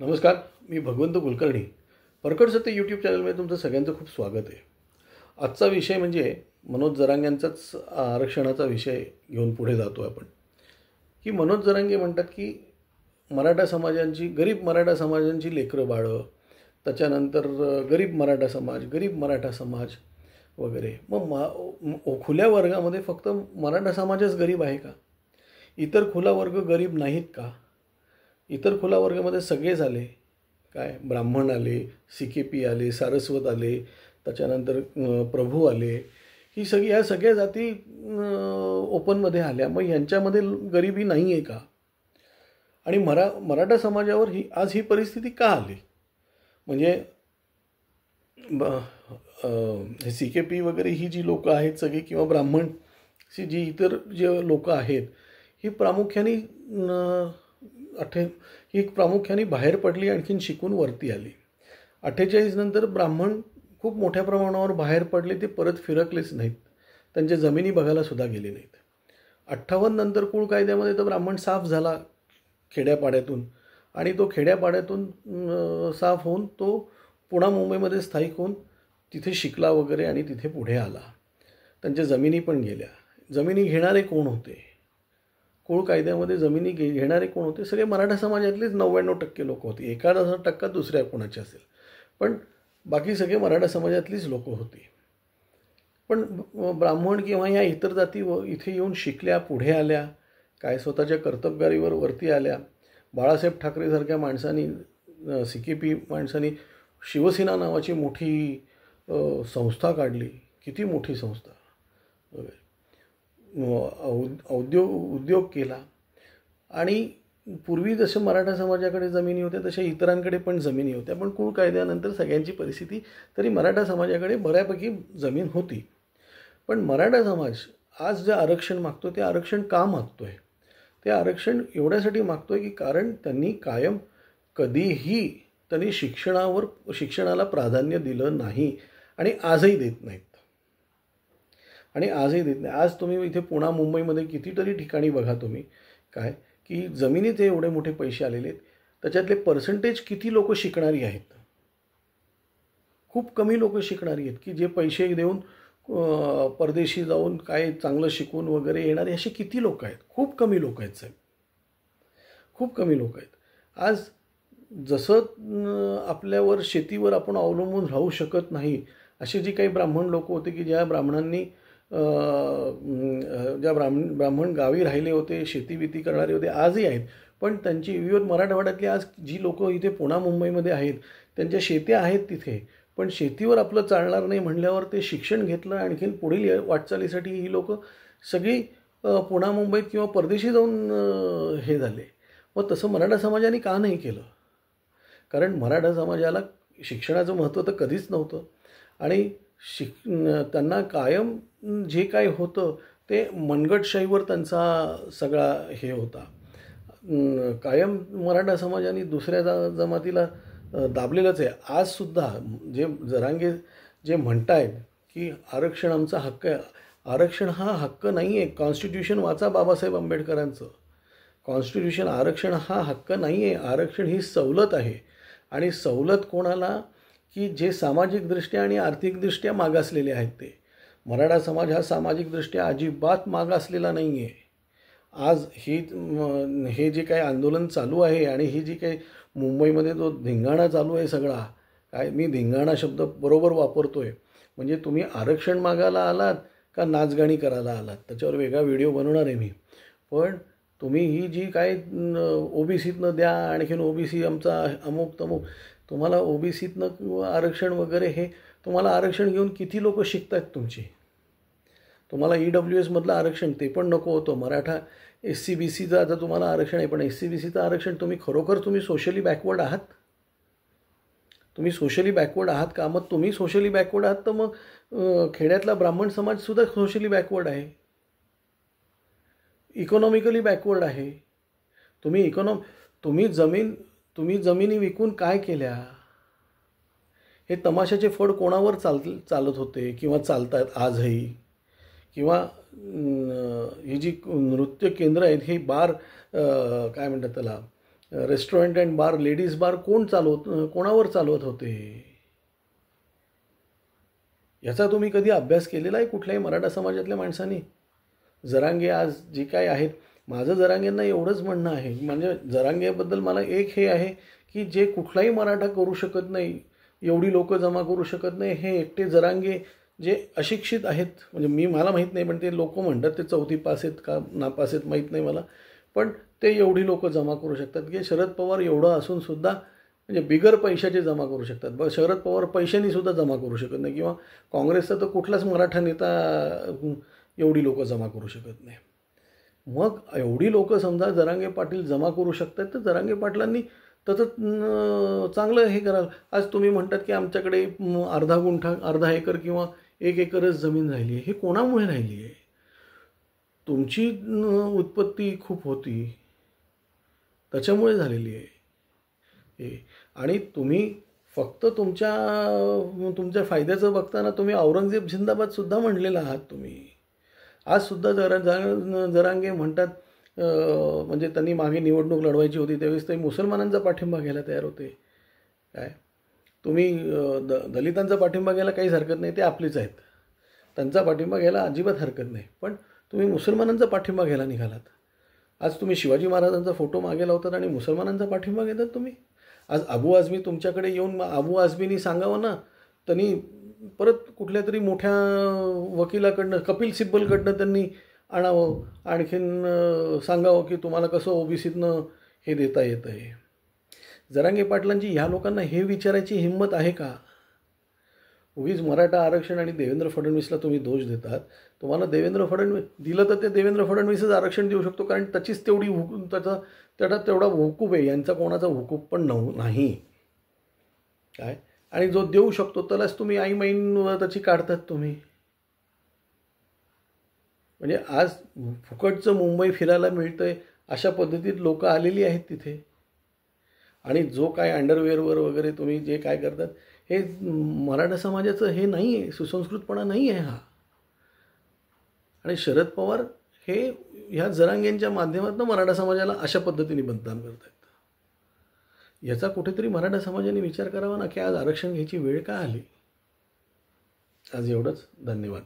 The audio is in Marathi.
नमस्कार, मी भगवंत कुलकर्णी. परखड सत्य यूट्यूब चॅनलमध्ये तुमचं सगळ्यांचं खूप स्वागत आहे. आजचा विषय म्हणजे मनोज जरांगेंचाच आरक्षणाचा विषय घेऊन पुढे जातो आपण. की मनोज जरांगे म्हणतात की गरीब मराठा समाजांची लेकरं बाळं, त्याच्यानंतर गरीब मराठा समाज वगैरे. मग खुल्या वर्गामध्ये फक्त मराठा समाजच गरीब आहे का? इतर खुला वर्ग गरीब नाहीत का? इतर खुला वर्गामध्ये सगळेच आले. काय ब्राह्मण आले, CKP आले, सारस्वत आले, त्याच्यानंतर प्रभू आले. ह्या सगळ्या जाती ओपनमध्ये आल्या. मग यांच्यामध्ये गरिबी नाही आहे का? आणि मराठा समाजावर आज ही परिस्थिती का आली? म्हणजे CKP वगैरे ही जी लोकं आहेत सगळी, किंवा ब्राह्मणची जी इतर जे लोकं आहेत, ही प्रामुख्याने बाहेर पडली, आणखीन शिकून वरती आली. 48 नंतर ब्राह्मण खूप मोठ्या प्रमाणावर बाहेर पडले, ते परत फिरकलेच नाहीत. त्यांच्या जमिनी बघायला सुद्धा गेले नाहीत. 58 नंतर कुळ कायद्यामध्ये तर ब्राह्मण साफ झाला खेड्यापाड्यातून, आणि तो खेड्यापाड्यातून साफ होऊन तो पुणा मुंबईमध्ये स्थायिक होऊन तिथे शिकला वगैरे, आणि तिथे पुढे आला. त्यांच्या जमिनी पण गेल्या. जमिनी घेणारे कोण होते? कुळ कायद्यामध्ये जमिनी घेणारे कोण होते? सगळे मराठा समाजातलेच 99% लोक होते. 1% दुसऱ्या कोणाचे असेल, पण बाकी सगळे मराठा समाजातलीच लोकं होती. पण ब्राह्मण किंवा ह्या इतर जाती इथे येऊन शिकल्या, पुढे आल्या, काय स्वतःच्या कर्तबगारीवर वरती आल्या. बाळासाहेब ठाकरेसारख्या माणसांनी, CKP माणसांनी शिवसेना नावाची मोठी संस्था काढली. किती मोठी संस्था वगैरे. उद्योग केला. आणि पूर्वी जसं मराठा समाजाकडे जमिनी होत्या तशा इतरांकडे पण जमिनी होत्या. पण कुळ कायद्यानंतर सगळ्यांची परिस्थिती, तरी मराठा समाजाकडे बऱ्यापैकी जमीन होती. पण मराठा समाज आज जे आरक्षण मागतो, ते आरक्षण का मागतो आहे? ते आरक्षण एवढ्यासाठी मागतो आहे की कारण त्यांनी कधीही शिक्षणाला प्राधान्य दिलं नाही, आणि आजही देत नाहीत. आज तुम्ही इथे पुणा मुंबईमध्ये कितीतरी ठिकाणी बघा तुम्ही, काय की जमिनीचे एवढे मोठे पैसे आलेले आहेत, त्याच्यातले पर्सेंटेज किती लोक शिकणारी आहेत? खूप कमी लोक शिकणारी आहेत, की जे पैसे देऊन परदेशी जाऊन काय चांगलं शिकून वगैरे येणारे असे किती लोक आहेत? खूप कमी लोक आहेत साहेब, खूप कमी लोक आहेत. आज जसं आपल्यावर शेतीवर आपण अवलंबून राहू शकत नाही, असे जी काही ब्राह्मण लोक होते की ब्राह्मण गावी राहिले होते, शेतीबिती करणारे होते, आजही आहेत. पण त्यांची मराठवाड्यातली आज जी लोकं इथे पुणा मुंबईमध्ये आहेत, त्यांच्या शेत्या आहेत तिथे, पण शेतीवर आपलं चालणार नाही म्हणल्यावर ते शिक्षण घेतलं. आणखीन पुढील वाटचालीसाठी ही लोकं सगळी पुणा मुंबईत किंवा परदेशी जाऊन हे झाले. मग तसं मराठा समाजाने का नाही केलं? कारण मराठा समाजाला शिक्षणाचं महत्त्व तर कधीच नव्हतं, आणि त्यांना कायम जे काय होतं ते मनगटशाहीवर त्यांचा सगळा हे होता. कायम मराठा समाजाने दुसऱ्या जमातीला दाबलेलंच आहे. आजसुद्धा जरांगे जे म्हणतायत की आरक्षण आमचा हक्क आहे, आरक्षण हा हक्क नाही आहे. कॉन्स्टिट्यूशन वाचा बाबासाहेब आंबेडकरांचं. कॉन्स्टिट्यूशन, आरक्षण हा हक्क नाही आहे. आरक्षण ही सवलत आहे. आणि सवलत कोणाला? की जे सामाजिकदृष्ट्या आणि आर्थिकदृष्ट्या मागासलेले आहेत ते. मराठा समाज हा सामाजिकदृष्ट्या अजिबात मागासलेला नाही आहे. आज हे जे काही आंदोलन चालू आहे, आणि ही जी काही मुंबईमध्ये जो धिंगाणा चालू आहे सगळा, काय मी धिंगाणा शब्द बरोबर वापरतो आहे. म्हणजे तुम्ही आरक्षण मागायला आलात का नाचगाणी करायला आलात, त्याच्यावर वेगळा व्हिडिओ बनवणार आहे मी. पण तुम्ही ही जी काय OBCतनं द्या, आणखीन OBC आमचा अमुक तमुक, तुम्हाला OBCतनं आरक्षण वगैरे, हे तुम्हाला आरक्षण घेऊन किती लोक शिकत आहेत तुमची? तुम्हाला EWSमधलं आरक्षण ते पण नको होतं. मराठा SC-BCचं आता तुम्हाला आरक्षण आहे, पण SC-BCचं आरक्षण तुम्ही सोशली बॅकवर्ड आहात? तुम्ही सोशली बॅकवर्ड आहात का? मग तुम्ही सोशली बॅकवर्ड आहात तर मग खेड्यातला ब्राह्मण समाजसुद्धा सोशली बॅकवर्ड आहे, इकॉनॉमिकली बॅकवर्ड आहे. तुम्ही जमिनी विकून काय केल्या? हे तमाशाचे फड कोणावर चालत होते किंवा चालतात आजही? किंवा ही जी नृत्य केंद्र आहेत, ही काय म्हणतात त्याला, रेस्टॉरंट अँड बार, लेडीज बार कोणावर चालवत होते? याचा तुम्ही कधी अभ्यास केलेला आहे कुठल्याही मराठा समाजातल्या माणसांनी? जरांगे आज जे काय आहेत, माझं जरांगेंना एवढंच म्हणणं आहे, म्हणजे जरांगेबद्दल मला एक हे आहे की जे कुठलाही मराठा करू शकत नाही, एवढी लोकं जमा करू शकत नाही, हे एकटे जरांगे जे अशिक्षित आहेत, म्हणजे मला माहीत नाही, पण ते लोक म्हणतात ते 4थी पास आहेत का नापास आहेत माहीत नाही मला, पण ते एवढी लोकं जमा करू शकतात की शरद पवार एवढं असूनसुद्धा म्हणजे बिगर पैशाचे जमा करू शकतात. शरद पवार पैशांनी सुद्धा जमा करू शकत नाही, किंवा काँग्रेसचा तर कुठलाच मराठा नेता एवढी लोकं जमा करू शकत नाही. मग एवढी लोकं समजा जरांगे पाटील जमा करू शकतात, तर जरांगे पाटलांनी तसं चांगलं हे कराल. आज तुम्ही म्हणतात की आमच्याकडे अर्धा एकर किंवा 1 एकरच जमीन राहिली आहे. हे कोणामुळे राहिली आहे? तुमची उत्पत्ती खूप होती, त्याच्यामुळे झालेली आहे हे. आणि तुम्ही फक्त तुमच्या फायद्याचं बघताना तुम्ही औरंगजेब जिंदाबादसुद्धा म्हणलेला आहात तुम्ही. आजसुद्धा जरांगे म्हणतात, म्हणजे त्यांनी मागे निवडणूक लढवायची होती त्यावेळेस ते मुसलमानांचा पाठिंबा घ्यायला तयार होते. काय तुम्ही दलितांचा पाठिंबा घ्यायला काहीच हरकत नाही, ते आपलेच आहेत, त्यांचा पाठिंबा घ्यायला अजिबात हरकत नाही, पण तुम्ही मुसलमानांचा पाठिंबा घ्यायला निघालात. आज तुम्ही शिवाजी महाराजांचा फोटो मागे लावतात आणि मुसलमानांचा पाठिंबा घेतात तुम्ही. आज अबू आझमी तुमच्याकडे येऊन अबू आझमीनी सांगावं ना, त्यांनी परत कुठल्या तरी मोठ्या वकिलाकडनं, कपिल सिब्बलकडनं त्यांनी आणावं, आणखीन सांगावं की तुम्हाला कसं ओबीसीतनं हे देता येतं आहे. जरांगे पाटलांची ह्या लोकांना हे विचारायची हिंमत आहे का? उगीच मराठा आरक्षण आणि देवेंद्र फडणवीसला तुम्ही दोष देतात. तुम्हाला देवेंद्र फडणवीस दिलं तर ते देवेंद्र फडणवीसच आरक्षण देऊ शकतो, कारण त्याचीच तेवढी तेवढा हुकूम आहे, यांचा कोणाचा हुकूम पण नाही काय. आणि जो देऊ शकतो त्यालाच तुम्ही आईमाईन त्याची काढतात तुम्ही. म्हणजे आज फुकटचं मुंबई फिरायला मिळतंय अशा पद्धतीत लोक आलेली आहेत तिथे. आणि जो काय अंडरवेअरवर वगैरे तुम्ही जे काय करतात, हे मराठा समाजाचं हे नाही आहे, सुसंस्कृतपणा नाही आहे हा. आणि शरद पवार हे ह्या जरांगेंच्या माध्यमातून मराठा समाजाला अशा पद्धतीने बदनाम करत आहेत. याचा कुठेतरी मराठा समाजाने विचार करावा ना, की आज आरक्षण घ्यायची वेळ का आली. आज एवढंच. धन्यवाद.